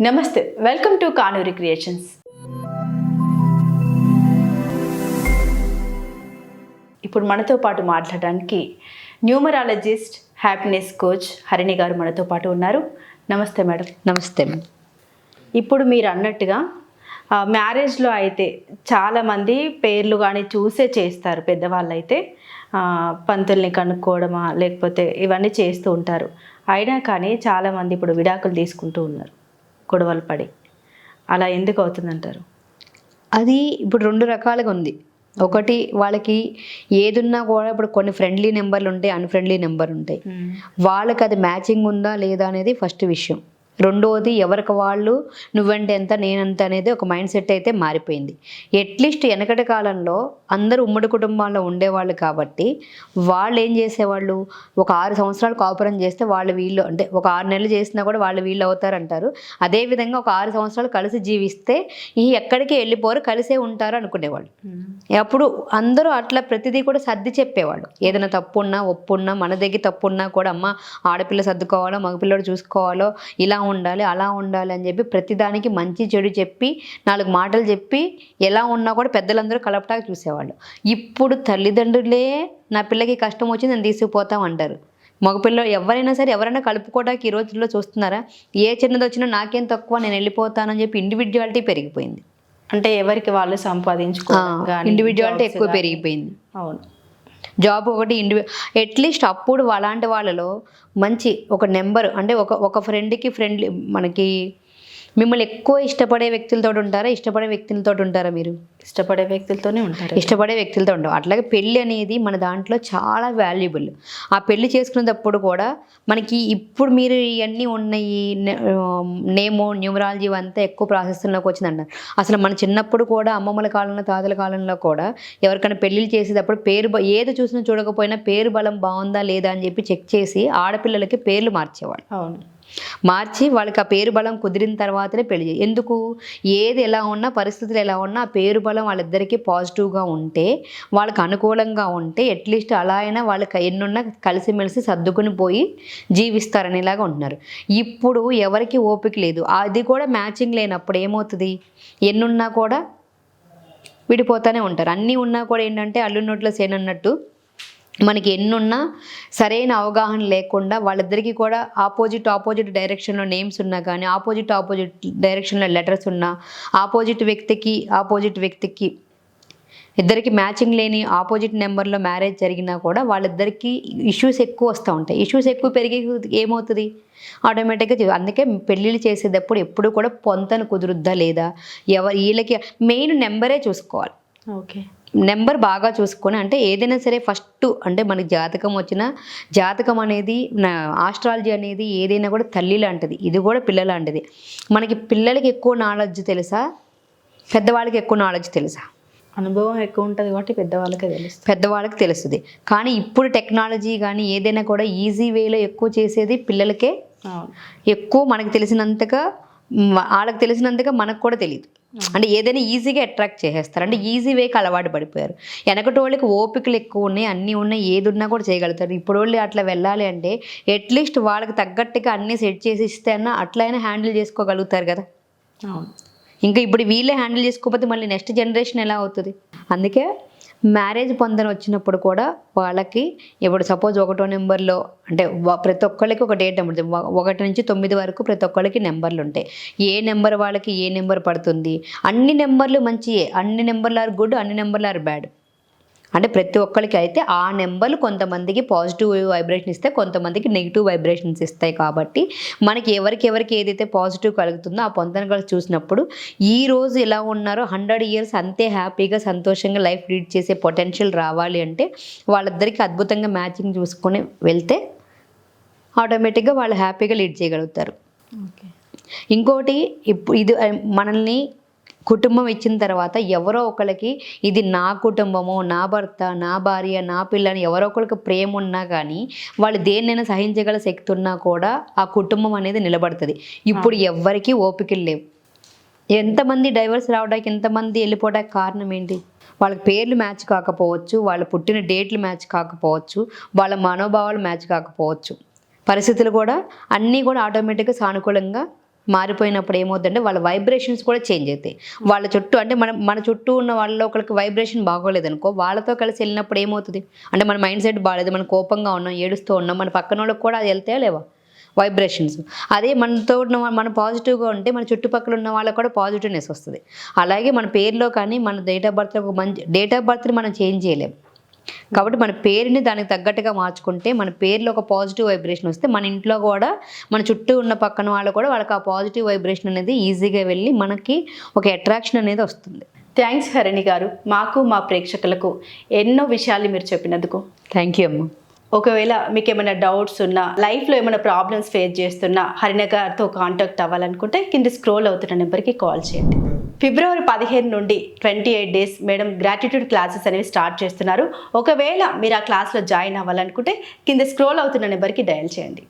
నమస్తే, welcome to Kanuri creations. ఇప్పుడు మనతో పాటు మాట్లాడడానికి న్యూమరాలజిస్ట్, హ్యాపీనెస్ కోచ్ హరిణి గారు మనతో పాటు ఉన్నారు. నమస్తే మేడం. నమస్తే. ఇప్పుడు మీరు అన్నట్టుగా మ్యారేజ్లో అయితే చాలామంది పేర్లు కానీ చూసే చేస్తారు. పెద్దవాళ్ళు అయితే పంతుల్ని కనుక్కోవడమా లేకపోతే ఇవన్నీ చేస్తూ ఉంటారు. అయినా కానీ చాలామంది ఇప్పుడు విడాకులు తీసుకుంటూ ఉన్నారు, గొడవలు పడి. అలా ఎందుకు అవుతుందంటారు? అది ఇప్పుడు రెండు రకాలుగా ఉంది. ఒకటి, వాళ్ళకి ఏదున్నా కూడా ఇప్పుడు కొన్ని ఫ్రెండ్లీ నెంబర్లు ఉంటాయి, అన్ఫ్రెండ్లీ నెంబర్ ఉంటాయి. వాళ్ళకి అది మ్యాచింగ్ ఉందా లేదా అనేది ఫస్ట్ విషయం. రెండవది, ఎవరికి వాళ్ళు నువ్వంటే ఎంత నేనంత అనేది ఒక మైండ్ సెట్ అయితే మారిపోయింది. అట్లీస్ట్ వెనకటి కాలంలో అందరూ ఉమ్మడి కుటుంబాల్లో ఉండేవాళ్ళు కాబట్టి వాళ్ళు ఏం చేసేవాళ్ళు, ఒక 6 సంవత్సరాలు కాపురం చేస్తే వాళ్ళు వీళ్ళు, అంటే ఒక 6 నెలలు చేసినా కూడా వాళ్ళు వీళ్ళు అవుతారంటారు. అదేవిధంగా ఒక 6 సంవత్సరాలు కలిసి జీవిస్తే ఎక్కడికి వెళ్ళిపోరు, కలిసే ఉంటారు అనుకునేవాళ్ళు. అప్పుడు అందరూ అట్లా ప్రతిదీ కూడా సర్ది చెప్పేవాళ్ళు. ఏదైనా తప్పు ఉన్నా ఒప్పున్నా, మన దగ్గర తప్పు ఉన్నా కూడా అమ్మ ఆడపిల్ల సర్దుకోవాలో మగపిల్లడు చూసుకోవాలో, ఇలా ఉండాలి అలా ఉండాలి అని చెప్పి ప్రతిదానికి మంచి చెడు చెప్పి 4 మాటలు చెప్పి ఎలా ఉన్నా కూడా పెద్దలందరూ కలపటానికి చూసేవాళ్ళు. ఇప్పుడు తల్లిదండ్రులే నా పిల్లకి కష్టం వచ్చి నేను తీసుకుపోతాం అంటారు. మగపిల్ల ఎవరైనా సరే ఎవరైనా కలుపుకోవడానికి ఈ రోజుల్లో చూస్తున్నారా? ఏ చిన్నది వచ్చినా నాకేం తక్కువ, నేను వెళ్ళిపోతానని చెప్పి ఇండివిజువాలిటీ పెరిగిపోయింది. అంటే ఎవరికి వాళ్ళు ఇండివిజువాలిటీ ఎక్కువ పెరిగిపోయింది. అవును. జాబ్ ఒకటి అట్లీస్ట్ అప్పుడు అలాంటి వాళ్ళలో మంచి ఒక నెంబర్, అంటే ఒక ఫ్రెండ్కి ఫ్రెండ్లీ, మనకి మిమ్మల్ని ఎక్కువ ఇష్టపడే వ్యక్తులతో ఉంటారా, ఇష్టపడే వ్యక్తులతో ఉంటారా? మీరు ఇష్టపడే వ్యక్తులతోనే ఉంటారు. ఇష్టపడే వ్యక్తులతో ఉంటాం. అట్లాగే పెళ్ళి అనేది మన దాంట్లో చాలా వాల్యుబుల్. ఆ పెళ్ళి చేసుకునేటప్పుడు కూడా మనకి ఇప్పుడు మీరు ఇవన్నీ ఉన్నాయి, నేమో న్యూమరాలజీ అంతా ఎక్కువ ప్రాసెస్లోకి వచ్చిందంట. అసలు మన చిన్నప్పుడు కూడా అమ్మమ్మల కాలంలో తాతల కాలంలో కూడా ఎవరికైనా పెళ్ళిళ్ళు చేసేటప్పుడు ఏది చూసినా చూడకపోయినా పేరు బలం బాగుందా లేదా అని చెప్పి చెక్ చేసి ఆడపిల్లలకి పేర్లు మార్చేవాళ్ళు. అవును. మార్చి వాళ్ళకి ఆ పేరు బలం కుదిరిన తర్వాతనే పెళ్లి. ఎందుకు? ఏది ఎలా ఉన్నా, పరిస్థితులు ఎలా ఉన్నా ఆ పేరు బలం వాళ్ళిద్దరికీ పాజిటివ్గా ఉంటే, వాళ్ళకి అనుకూలంగా ఉంటే అట్లీస్ట్ అలా అయినా వాళ్ళకి ఎన్నున్నా కలిసిమెలిసి సర్దుకుని పోయి జీవిస్తారనేలాగా ఉంటున్నారు. ఇప్పుడు ఎవరికి ఓపిక లేదు. అది కూడా మ్యాచింగ్ లేనప్పుడు ఏమవుతుంది, ఎన్నున్నా కూడా విడిపోతూనే ఉంటారు. అన్నీ ఉన్నా కూడా ఏంటంటే అల్లు నోట్లో సేనన్నట్టు మనకి ఎన్నున్నా సరైన అవగాహన లేకుండా వాళ్ళిద్దరికీ కూడా ఆపోజిట్ డైరెక్షన్లో నేమ్స్ ఉన్నా కానీ, ఆపోజిట్ డైరెక్షన్లో లెటర్స్ ఉన్నా, ఆపోజిట్ వ్యక్తికి ఇద్దరికి మ్యాచింగ్ లేని ఆపోజిట్ నెంబర్లో మ్యారేజ్ జరిగినా కూడా వాళ్ళిద్దరికీ ఇష్యూస్ ఎక్కువ వస్తూ ఉంటాయి. ఇష్యూస్ ఎక్కువ పెరిగి ఏమవుతుంది, ఆటోమేటిక్గా. అందుకే పెళ్ళిళ్ళు చేసేటప్పుడు ఎప్పుడు కూడా పొంతన కుదురుద్దా లేదా, వీళ్ళకి మెయిన్ నెంబరే చూసుకోవాలి. ఓకే. నెంబర్ బాగా చూసుకొని, అంటే ఏదైనా సరే ఫస్ట్, అంటే మనకి జాతకం వచ్చిన జాతకం అనేది, ఆస్ట్రాలజీ అనేది ఏదైనా కూడా తల్లి లాంటిది, ఇది కూడా పిల్ల లాంటిది. మనకి పిల్లలకి ఎక్కువ నాలెడ్జ్ తెలుసా, పెద్దవాళ్ళకి ఎక్కువ నాలెడ్జ్ తెలుసా? అనుభవం ఎక్కువ ఉంటుంది కాబట్టి పెద్దవాళ్ళకి తెలుస్తుంది. కానీ ఇప్పుడు టెక్నాలజీ కానీ ఏదైనా కూడా ఈజీ వేలో ఎక్కువ చేసేది పిల్లలకే. ఎక్కువ మనకు తెలిసినంతగా వాళ్ళకి తెలిసినంతగా మనకు కూడా తెలియదు. అంటే ఏదైనా ఈజీగా అట్రాక్ట్ చేసేస్తారు, అంటే ఈజీ వేకి అలవాటు పడిపోయారు. వెనకటి వాళ్ళకి ఓపికలు ఎక్కువ ఉన్నాయి, అన్నీ ఉన్నాయి, ఏది ఉన్నా కూడా చేయగలుగుతారు. ఇప్పుడు వాళ్ళు అట్లా వెళ్ళాలి అంటే అట్లీస్ట్ వాళ్ళకి తగ్గట్టుగా అన్నీ సెట్ చేసి ఇస్తే అన్నా అట్లయినా హ్యాండిల్ చేసుకోగలుగుతారు కదా. ఇంకా ఇప్పుడు వీళ్ళే హ్యాండిల్ చేసుకోకపోతే మళ్ళీ నెక్స్ట్ జనరేషన్ ఎలా అవుతుంది? అందుకే మ్యారేజ్ పొందని వచ్చినప్పుడు కూడా వాళ్ళకి ఇప్పుడు సపోజ్ 1వ నెంబర్లో, అంటే ప్రతి ఒక్కళ్ళకి ఒక డేట్ నెంబర్ 1 నుంచి 9 వరకు ప్రతి ఒక్కళ్ళకి నెంబర్లు ఉంటాయి. ఏ నెంబర్ వాళ్ళకి ఏ నెంబర్ పడుతుంది, అన్ని నెంబర్లు మంచియే, అన్ని నెంబర్లు ఆర్ గుడ్, అన్ని నెంబర్లు ఆర్ బ్యాడ్. అంటే ప్రతి ఒక్కరికి అయితే ఆ నెంబర్లు కొంతమందికి పాజిటివ్ వైబ్రేషన్ ఇస్తే, కొంతమందికి నెగిటివ్ వైబ్రేషన్స్ ఇస్తాయి. కాబట్టి మనకి ఎవరికి ఏదైతే పాజిటివ్ కలుగుతుందో ఆ పొంతన కలిసి చూసినప్పుడు ఈ రోజు ఎలా ఉన్నారో 100 years అంతే హ్యాపీగా సంతోషంగా లైఫ్ లీడ్ చేసే పొటెన్షియల్ రావాలి అంటే వాళ్ళిద్దరికీ అద్భుతంగా మ్యాచింగ్ చూసుకొని వెళ్తే ఆటోమేటిక్గా వాళ్ళు హ్యాపీగా లీడ్ చేయగలుగుతారు. ఇంకోటి, ఇప్పుడు ఇది మనల్ని కుటుంబం ఇచ్చిన తర్వాత ఎవరో ఒకరికి ఇది నా కుటుంబము, నా భర్త, నా భార్య, నా పిల్లని ఎవరో ఒకరికి ప్రేమ ఉన్నా కానీ వాళ్ళు దేన్నైనా సహించగల శక్తి ఉన్నా కూడా ఆ కుటుంబం అనేది నిలబడుతుంది. ఇప్పుడు ఎవ్వరికీ ఓపికలు లేవు. ఎంతమంది డైవర్స్ రావడానికి, ఎంతమంది వెళ్ళిపోవడానికి కారణం ఏంటి? వాళ్ళకి పేర్లు మ్యాచ్ కాకపోవచ్చు, వాళ్ళ పుట్టిన డేట్లు మ్యాచ్ కాకపోవచ్చు, వాళ్ళ మనోభావాలు మ్యాచ్ కాకపోవచ్చు. పరిస్థితులు కూడా అన్నీ కూడా ఆటోమేటిక్గా సానుకూలంగా మారిపోయినప్పుడు ఏమవుతుందంటే వాళ్ళ వైబ్రేషన్స్ కూడా చేంజ్ అవుతాయి. వాళ్ళ చుట్టూ అంటే మన చుట్టూ ఉన్న వాళ్ళలో ఒకరికి వైబ్రేషన్ బాగోలేదనుకో, వాళ్ళతో కలిసి వెళ్ళినప్పుడు ఏమవుతుంది అంటే మన మైండ్ సెట్ బాగాలేదు, మనం కోపంగా ఉన్నాం, ఏడుస్తూ ఉన్నాం, మన పక్కన వాళ్ళకి కూడా అది వెళ్తాయా లేవా వైబ్రేషన్స్. అదే మనతో ఉన్న మన పాజిటివ్గా ఉంటే మన చుట్టుపక్కల ఉన్న వాళ్ళకి కూడా పాజిటివ్నెస్ వస్తుంది. అలాగే మన పేరులో కానీ మన డేట్ ఆఫ్ బర్త్లో ఒక మంచి డేట్ ఆఫ్ బర్త్ని మనం చేంజ్ చేయలేం. కాబట్టి మన పేరుని దానికి తగ్గట్టుగా మార్చుకుంటే మన పేరులో ఒక పాజిటివ్ వైబ్రేషన్ వస్తే మన ఇంట్లో కూడా మన చుట్టూ ఉన్న పక్కన వాళ్ళు కూడా వాళ్ళకి ఆ పాజిటివ్ వైబ్రేషన్ అనేది ఈజీగా వెళ్ళి మనకి ఒక అట్రాక్షన్ అనేది వస్తుంది. థ్యాంక్స్ హరిణి గారు, మాకు మా ప్రేక్షకులకు ఎన్నో విషయాలు మీరు చెప్పినందుకు. థ్యాంక్ యూ అమ్మ. ఒకవేళ మీకు ఏమైనా డౌట్స్ ఉన్నా, లైఫ్లో ఏమైనా ప్రాబ్లమ్స్ ఫేస్ చేస్తున్నా హరిణ గారితో కాంటాక్ట్ అవ్వాలనుకుంటే కింద స్క్రోల్ అవుతున్న నెంబర్కి కాల్ చేయండి. ఫిబ్రవరి 15 నుండి 28 డేస్ మేడం గ్రాటిట్యూడ్ క్లాసెస్ అనేవి స్టార్ట్ చేస్తున్నారు. ఒకవేళ మీరు ఆ క్లాస్లో జాయిన్ అవ్వాలనుకుంటే కింద స్క్రోల్ అవుతున్న నెంబర్కి డయల్ చేయండి.